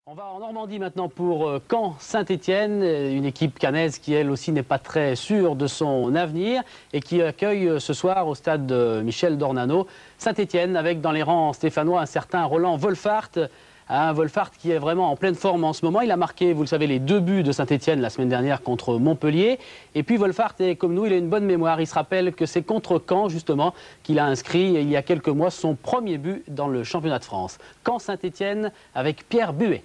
On va en Normandie maintenant pour Caen-Saint-Étienne, une équipe cannaise qui elle aussi n'est pas très sûre de son avenir et qui accueille ce soir au stade Michel Dornano Saint-Étienne avec dans les rangs stéphanois un certain Roland Wolfart. Un Wolfart qui est vraiment en pleine forme en ce moment. Il a marqué, vous le savez, les 2 buts de Saint-Étienne la semaine dernière contre Montpellier. Et puis Wolfart est comme nous, il a une bonne mémoire. Il se rappelle que c'est contre Caen justement qu'il a inscrit il y a quelques mois son premier but dans le championnat de France. Caen-Saint-Étienne avec Pierre Buet.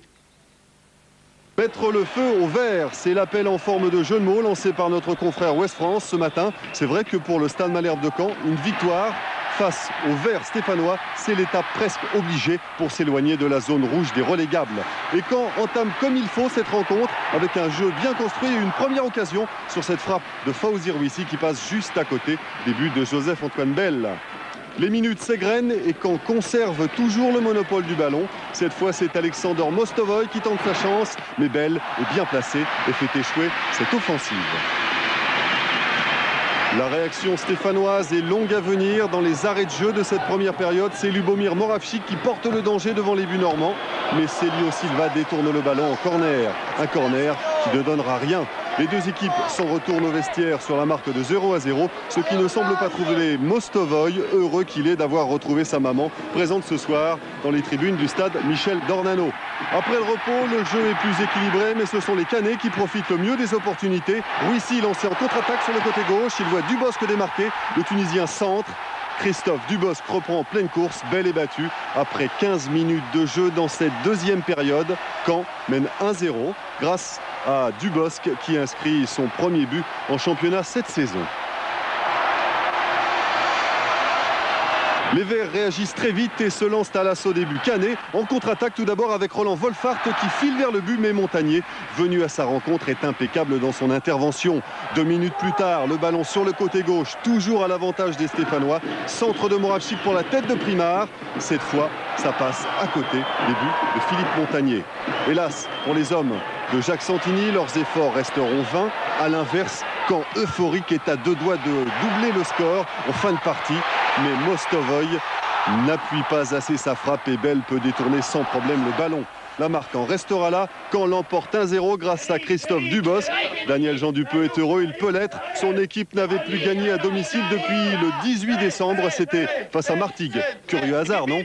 Mettre le feu au vert, c'est l'appel en forme de jeu de mots lancé par notre confrère Ouest France ce matin. C'est vrai que pour le Stade Malherbe de Caen, une victoire face au vert stéphanois, c'est l'étape presque obligée pour s'éloigner de la zone rouge des relégables. Et Caen entame comme il faut cette rencontre avec un jeu bien construit et une première occasion sur cette frappe de Fawzi Rouissi qui passe juste à côté des buts de Joseph-Antoine Bell. Les minutes s'égrènent et Caen conserve toujours le monopole du ballon. Cette fois, c'est Alexander Mostovoy qui tente sa chance, mais Bell est bien placé et fait échouer cette offensive. La réaction stéphanoise est longue à venir dans les arrêts de jeu de cette première période. C'est Lubomir Moravchik qui porte le danger devant les buts normands, mais Célio Silva détourne le ballon en corner. Un corner qui ne donnera rien. Les deux équipes s'en retournent au vestiaire sur la marque de 0-0, ce qui ne semble pas troubler Mostovoy, heureux qu'il est d'avoir retrouvé sa maman, présente ce soir dans les tribunes du stade Michel Dornano. Après le repos, le jeu est plus équilibré, mais ce sont les Cannais qui profitent le mieux des opportunités. Rouissi lancé en contre-attaque sur le côté gauche, il voit Dubosc démarquer, le Tunisien centre. Christophe Dubosc reprend en pleine course, Bell est battu. Après 15 minutes de jeu dans cette deuxième période, Caen mène 1-0 grâce à Dubosc qui inscrit son premier but en championnat cette saison. Les Verts réagissent très vite et se lancent à l'assaut des buts cannais. En contre-attaque tout d'abord avec Roland Wolfart qui file vers le but, mais Montagnier, venu à sa rencontre, est impeccable dans son intervention. 2 minutes plus tard, le ballon sur le côté gauche, toujours à l'avantage des Stéphanois. Centre de Moravchik pour la tête de Primard. Cette fois, ça passe à côté des buts de Philippe Montagnier. Hélas, pour les hommes de Jacques Santini, leurs efforts resteront vains. À l'inverse, Caen euphorique est à 2 doigts de doubler le score en fin de partie. Mais Mostovoy n'appuie pas assez sa frappe et Bell peut détourner sans problème le ballon. La marque en restera là. Caen l'emporte 1-0 grâce à Christophe Dubosc. Daniel Jean Dupeux est heureux, il peut l'être. Son équipe n'avait plus gagné à domicile depuis le 18 décembre. C'était face à Martigues. Curieux hasard, non ?